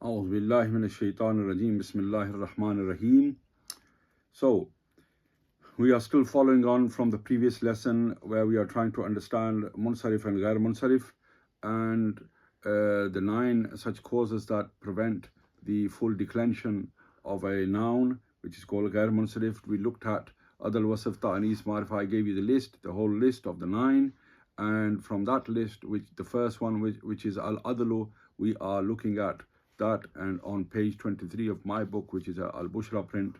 أعوذ بالله من الشيطان الرجيم بسم الله الرحمن الرحيم. So, we are still following on from the previous lesson where we are trying to understand munsarif and ghair munsarif and the 9 such causes that prevent the full declension of a noun, which is called ghair munsarif. We looked at adal, wasf, ta'anis, ma'rifah. I gave you the list, the whole list of the 9, and from that list, which the first one, which is al-adlu, we are looking at that, and on page 23 of my book, which is a al-bushra print,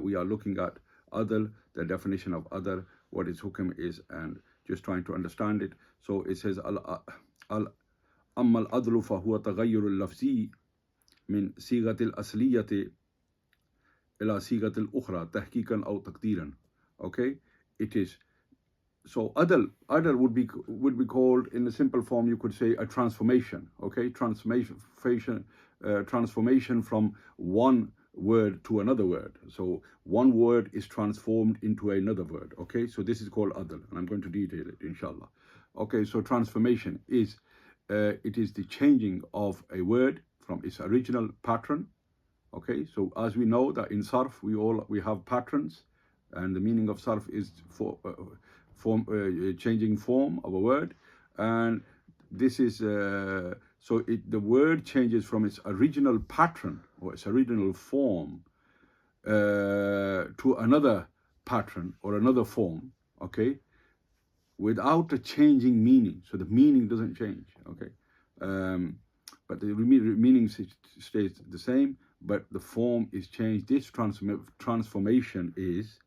we are looking at adl, the definition of adl, what its hukum is, and just trying to understand it. So it says amma al-adlu fahuwa taghayyur al-lafzi min sigat al-asliyati ila sigat al-ukhra tahqiqan aw taqdiran. Okay, it is. So adl would be called, in a simple form, you could say a transformation. Okay, transformation from one word to another word. So one word is transformed into another word. Okay, so this is called adl, and I'm going to detail it, inshallah. Okay, so transformation is it is the changing of a word from its original pattern. Okay, so as we know that in sarf we have patterns, and the meaning of sarf is for changing form of a word, and this is the word changes from its original pattern or its original form to another pattern or another form, okay, without a changing meaning. So the meaning doesn't change, okay, but the meaning stays the same, but the form is changed. This transformation is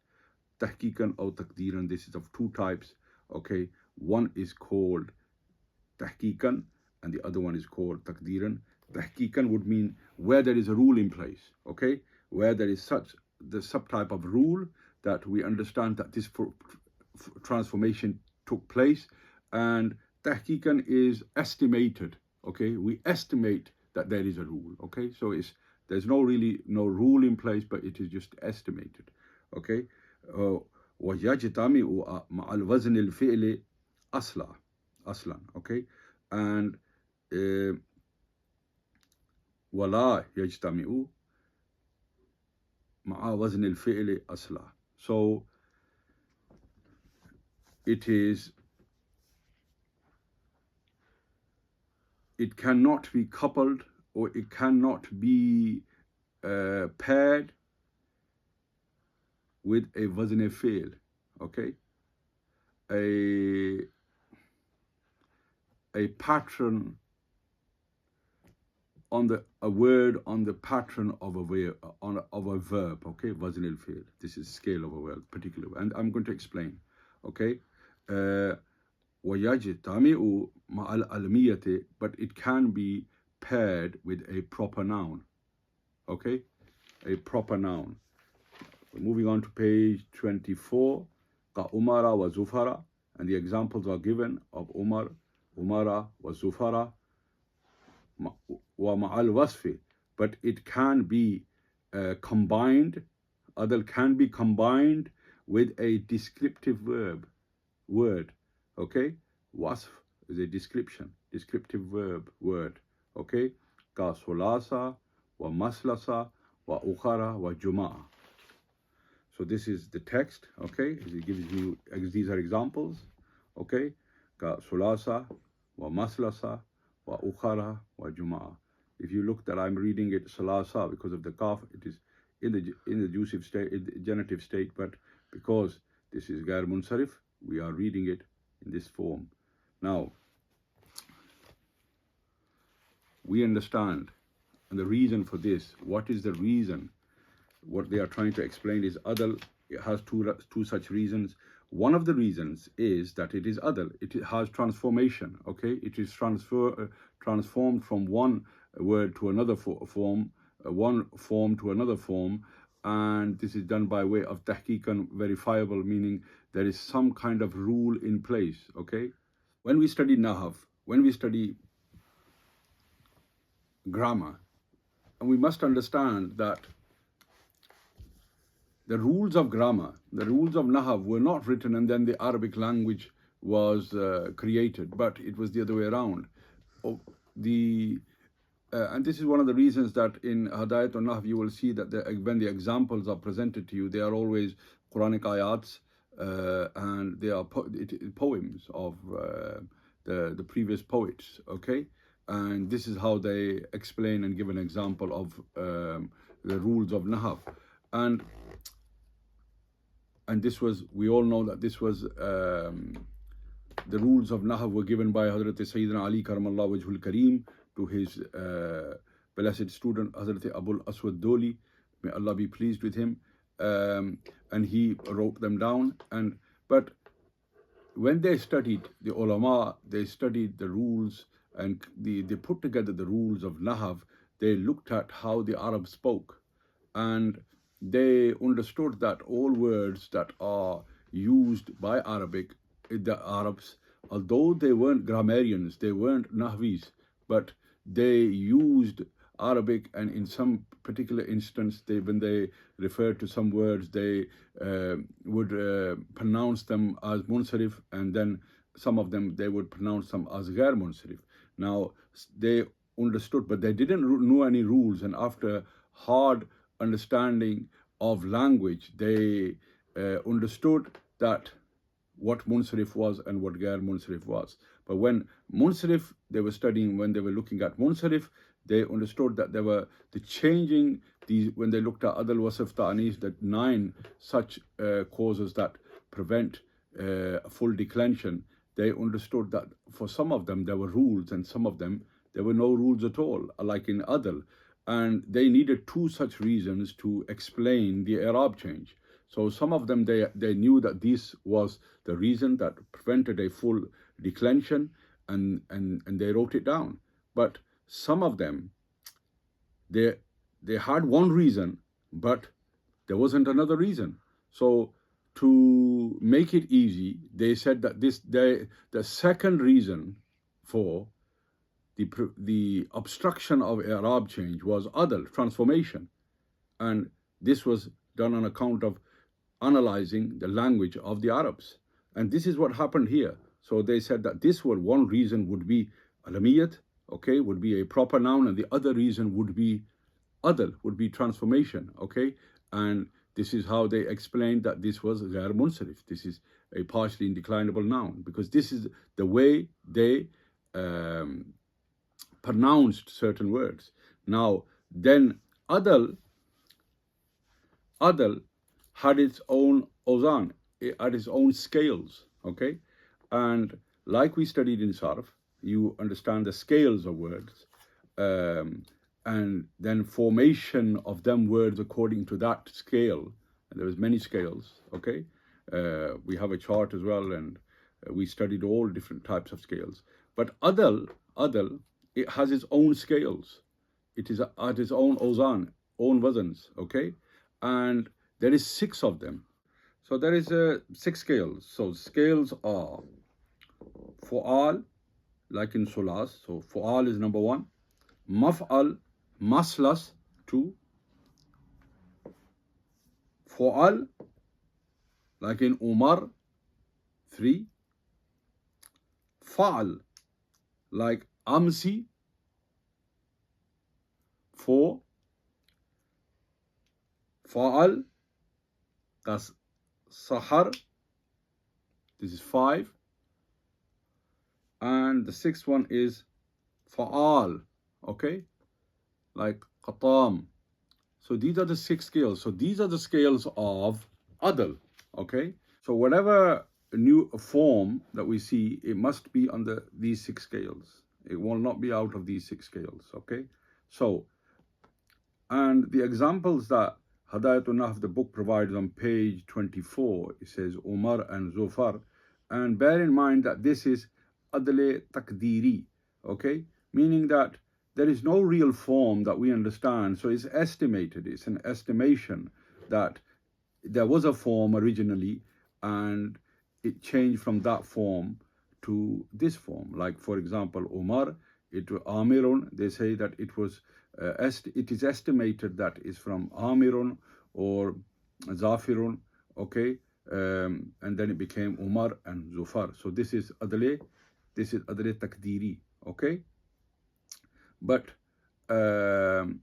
tahqiqan or taqdiran. This is of 2 types. Okay, one is called tahqiqan and the other one is called taqdiran. Tahqiqan would mean where there is a rule in place. Okay, where there is the subtype of rule that we understand that this transformation took place, and tahqiqan is estimated. Okay, we estimate that there is a rule. Okay, so there's no rule in place, but it is just estimated. Okay. وَيَجْتَمِعُ مَعَ الْوَزْنِ الْفِعْلِ أصلا. Okay, and وَلَا يَجْتَمِعُ مَعَ وَزْنِ الْفِعْلِ أصلا. So it cannot be coupled, or it cannot be paired with a wazn fi'l. Okay, a pattern on a word on the pattern of a verb. Okay, wazn al-fi'l. This is scale of a word, particular, and I'm going to explain. Okay, وَيَجْتَمِعُ مَعَ الْأَلْمِيَّةِ, but it can be paired with a proper noun. Okay, a proper noun. Moving on to page 24, ka Umara wa Zufara, and the examples are given of Umara wa Zufara wa ma'al wasfi, but it can be combined. Adl can be combined with a descriptive word. Okay, wasf is a descriptive word. Okay, ka sulasa wa maslasa wa ukhara wa juma'a. So this is the text. Okay, it gives you, these are examples. Okay, ka sulasa wa maslasa wa ukhara wa juma'a. If you look that I'm reading it salasa because of the kaf, it is in the jusive state, in the genitive state, but because this is ghair munsarif, we are reading it in this form. Now, we understand, and the reason for this, what is the reason? What they are trying to explain is adl. It has two such reasons. One of the reasons is that it is adl. It has transformation. Okay, it is transformed from one word to another form, one form to another form, and this is done by way of tahqiqan, verifiable, meaning there is some kind of rule in place. Okay, when we study nahw, when we study grammar, and we must understand that the rules of grammar, the rules of nahw were not written and then the Arabic language was created, but it was the other way around. The and this is one of the reasons that in Hadayat al-Nahw you will see that when the examples are presented to you, they are always Quranic ayats, and they are poems of the previous poets, okay? And this is how they explain and give an example of the rules of nahw. And this was, we all know that this was, the rules of nahw were given by Hazrat Sayyidina Ali Karamallahu Wajhul Kareem to his blessed student Hazrat Abul Aswad Doli, may Allah be pleased with him, and he wrote them down. But when they studied, the ulama, they studied the rules, and they put together the rules of nahw. They looked at how the Arabs spoke, and they understood that all words that are used by the Arabs, although they weren't grammarians, they weren't nahvis, but they used Arabic, and in some particular instance, when they referred to some words, they would pronounce them as munsarif, and then some of them they would pronounce them as ghair munsarif. Now they understood, but they didn't know any rules, and after hard understanding of language, they understood that what munsarif was and what ghair munsarif was. But when munsarif, they were studying, when they were looking at munsarif, they understood that there were the changing these, when they looked at adal wasf ta'anis, that 9 such causes that prevent a full declension. They understood that for some of them there were rules, and some of them there were no rules at all, like in adal. And they needed 2 such reasons to explain the i'rab change. So some of them, they knew that this was the reason that prevented a full declension, and they wrote it down. But some of them, they had one reason, but there wasn't another reason. So to make it easy, they said that the second reason for the obstruction of i'rab change was adal, transformation, and this was done on account of analyzing the language of the Arabs. And this is what happened here. So they said that this one reason would be alamiyat, okay, would be a proper noun, and the other reason would be adal, would be transformation, okay? And this is how they explained that this was ghair munsarif. This is a partially indeclinable noun, because this is the way they pronounced certain words. Now, then adal had its own ozan, it had its own scales, okay? And like we studied in sarf, you understand the scales of words, and then formation of them words according to that scale. And there was many scales, okay? We have a chart as well, and we studied all different types of scales. But adal, it has its own scales. It is at its own ozan, own wazans, okay? And there is 6 of them. So there is 6 scales. So scales are fu'al, like in sulas. So fu'al is number 1. Maf'al, maslas, 2. Fu'al, like in Umar, 3. Fa'al, like amsi, 4. Fa'al, that's sahar, this is 5. And the 6th one is fa'al, okay, like qatam. So these are the 6 scales. So these are the scales of adal, okay? So whatever new form that we see, it must be under these 6 scales. It will not be out of these 6 scales, okay? So, and the examples that Hadayat al-Nahw, the book, provides on page 24, it says Umar and Zufar. And bear in mind that this is adl taqdiri, okay? Meaning that there is no real form that we understand. So it's estimated, it's an estimation that there was a form originally, and it changed from that form to this form. Like, for example, Umar, Amirun, they say that it was it is estimated that is from Amirun or Zafirun, okay, and then it became Umar and Zufar. So this is adl taqdiri, okay. But and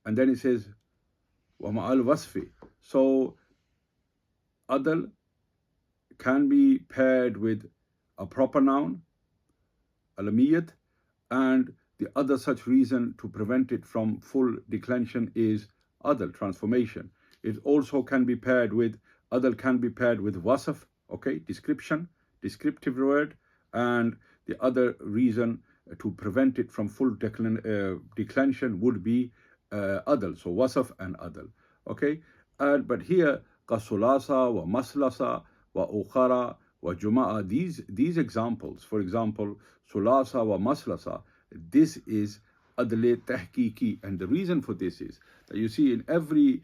then it says وَمَعَ الْوَصْفِ. So adl can be paired with a proper noun, alamiyat, and the other such reason to prevent it from full declension is adl, transformation. It also can be paired with, adl can be paired with wasf, okay, description, descriptive word, and the other reason to prevent it from full declension would be adl, so wasf and adl, okay. But here kasulasa wa maslasa wa ukhara wa juma'a, these examples, for example, sulasa wa maslasa, this is adl tahqiqi, and the reason for this is that you see in every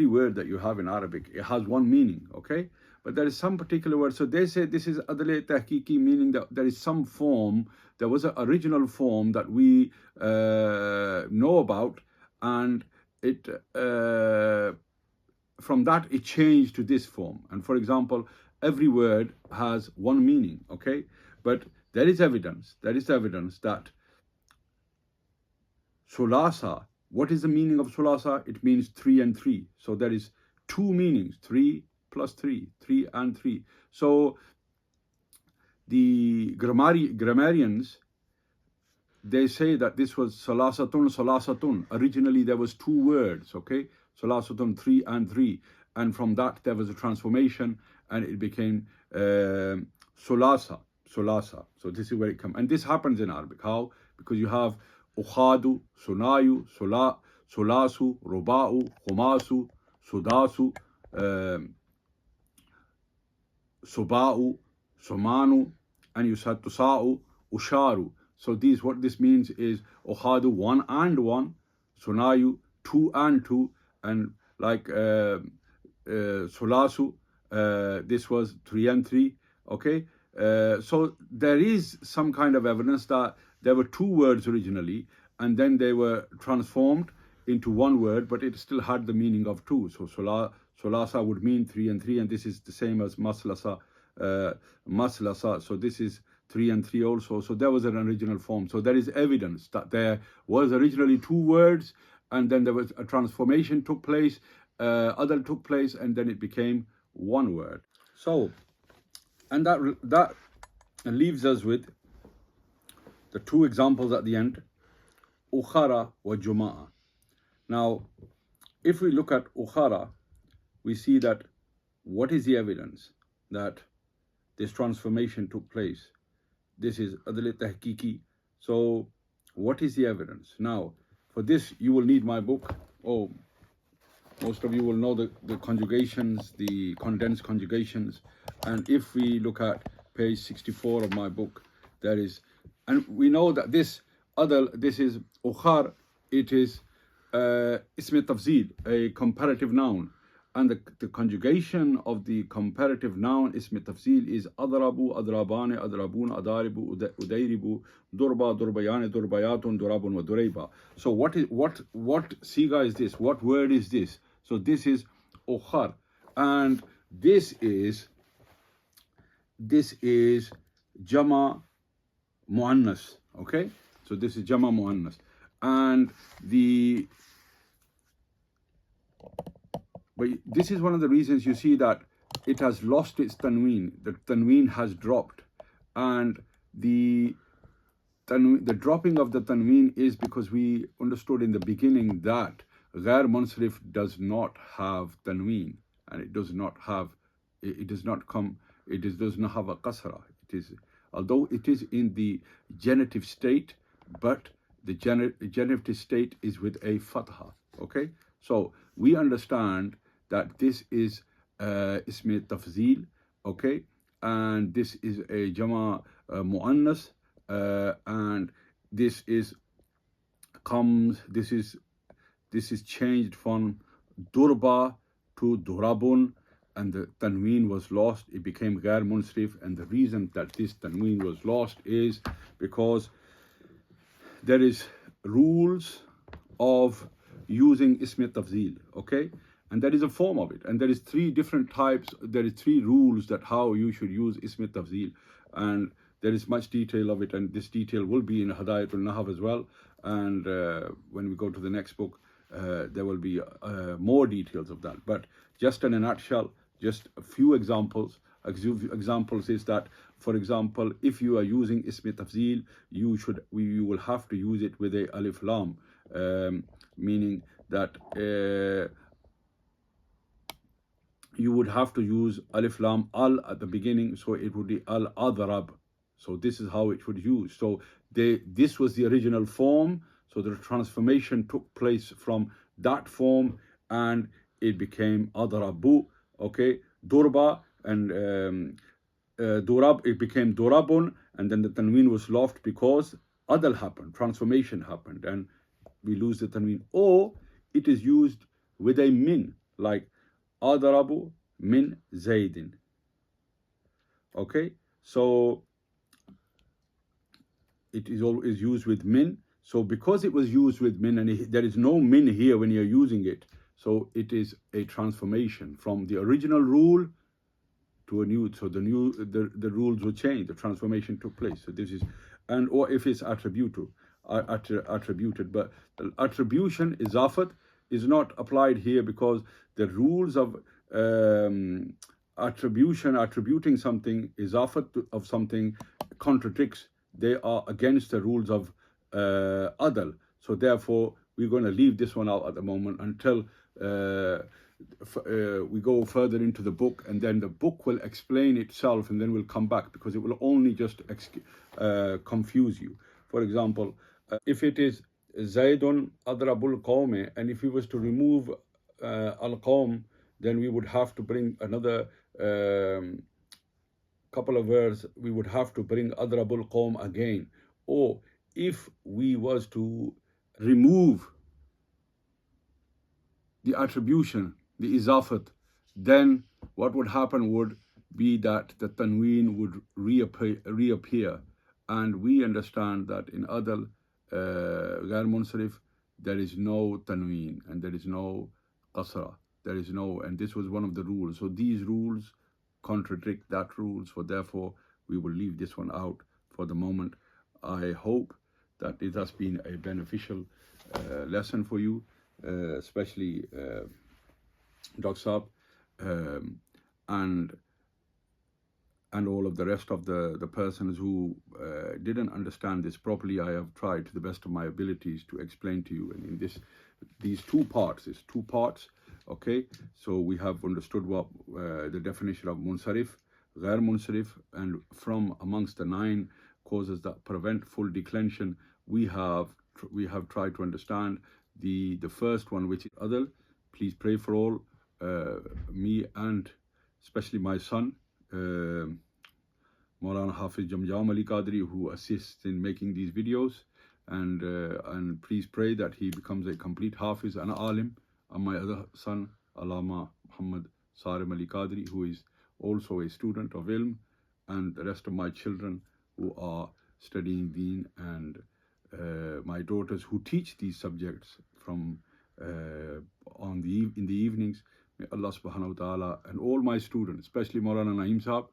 word that you have in Arabic, it has one meaning, okay, but there is some particular word. So they say this is adl tahqiqi, meaning that there is some form, there was an original form that we know about, and it from that it changed to this form. And for example, every word has one meaning, okay, but there is evidence that sulasa, what is the meaning of sulasa? It means 3 and 3. So there is two meanings, 3 plus 3, 3 and 3. So the grammarians, they say that this was salasatun. Originally there was two words, okay, salasatun, 3 and 3, and from that there was a transformation and it became sulasa. So this is where it comes, and this happens in Arabic. How? Because you have ukhadu, sunayu, sulasu, ruba'u, khumasu, sudasu, suba'u, sumanu, and you said tusa'u, usharu. So what this means is ukhadu, 1 and 1, sunayu, 2 and 2, and like sulasu, this was 3 and 3, okay. So there is some kind of evidence that there were two words originally, and then they were transformed into one word, but it still had the meaning of two. So sulasa would mean 3 and 3, and this is the same as maslasa, so this is 3 and 3 also. So there was an original form. So there is evidence that there was originally two words, and then there was a transformation took place, adl took place, and then it became one word. So, and that leaves us with the two examples at the end, ukhara wa juma'a. Now, if we look at ukhara, we see that what is the evidence that this transformation took place? This is adl tahqiqi. So what is the evidence? Now, for this you will need my book. Oh, most of you will know the conjugations, the condensed conjugations. And if we look at page 64 of my book, there is, and we know that this adl, this is ukhar, it is ism tafzil, a comparative noun. And the conjugation of the comparative noun ism tafzil is adrabu, adrabane, adrabun, adaribu, udayribu, durba, durbayane, durbayatun, durabun, wa durayba. So what siga is this? What word is this? So this is ukhar, and this is jama muannas, okay? So this is jama muannas, and but this is one of the reasons you see that it has lost its tanween. The tanween has dropped, and the dropping of the tanween is because we understood in the beginning that ghair munsarif does not have tanween, and it does not have a qasra. It is, although it is in the genitive state, but the genitive state is with a fatha, okay? So we understand that this is ism tafzil, okay, and this is a jama muannas, and this is changed from durba to durabun, and the tanween was lost. It became ghair munsarif, and the reason that this tanween was lost is because there is rules of using ism tafzil, okay, and there is a form of it, and there is 3 different types. There is 3 rules that how you should use ism tafzil, and there is much detail of it, and this detail will be in Hidayatul Nahw as well. And when we go to the next book, there will be more details of that. But just in a nutshell, just a few examples. Examples is that, for example, if you are using Ism Tafzeel, you will have to use it with a alif lam, meaning that you would have to use alif lam al at the beginning, so it would be al adrab. So this is how it would use. So this was the original form. So the transformation took place from that form, and it became adrabu. Okay, durba and durab, it became durabun, and then the tanween was lost because adal happened, transformation happened, and we lose the tanween. Or it is used with a min, like adarabu min zaydin. Okay, so it is always used with min. So because it was used with min, and there is no min here when you're using it, so it is a transformation from the original rule to a new. So the rules will change. The transformation took place. So this is, and or if it's attributed, but attribution izafat is not applied here because the rules of attributing something, izafat of something, contradicts. They are against the rules of adl. So therefore, we're going to leave this one out at the moment until we go further into the book, and then the book will explain itself, and then we'll come back, because it will only just confuse you. For example, if it is Zaydun adrabul qawmi, and if we was to remove al-qawm, then we would have to bring another couple of words. We would have to bring adrabul qawm again. Or if we was to remove the attribution, the izafat, then what would happen would be that the tanween would reappear. And we understand that in adl, ghair munsarif, there is no tanween and there is no qasra. There is no, and this was one of the rules. So these rules contradict that rule. So therefore, we will leave this one out for the moment. I hope that it has been a beneficial lesson for you, especially Dr. Saab, and all of the rest of the persons who didn't understand this properly. I have tried to the best of my abilities to explain to you. And in these two parts, okay? So we have understood what the definition of munsarif, ghair munsarif, and from amongst the 9 causes that prevent full declension, we have tried to understand the first one, which is adl. Please pray for all, me and especially my son, Maulana Hafiz Jamjam Ali Qadri, who assists in making these videos, and please pray that he becomes a complete Hafiz and alim. And my other son, allamah Muhammad Sarim Ali Qadri, who is also a student of ilm, and the rest of my children who are studying deen, and my daughters who teach these subjects from in the evenings. May Allah subhanahu wa ta'ala, and all my students, especially Maulana Naeem Saab,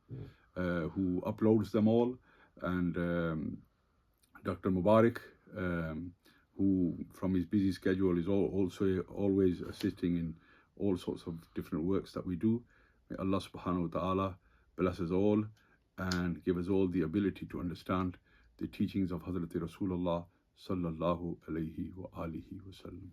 who uploads them all, and Dr. Mubarak, who from his busy schedule is also always assisting in all sorts of different works that we do. May Allah subhanahu wa ta'ala bless us all and give us all the ability to understand the teachings of Hazrat Rasulullah sallallahu alayhi wa alihi wa sallam.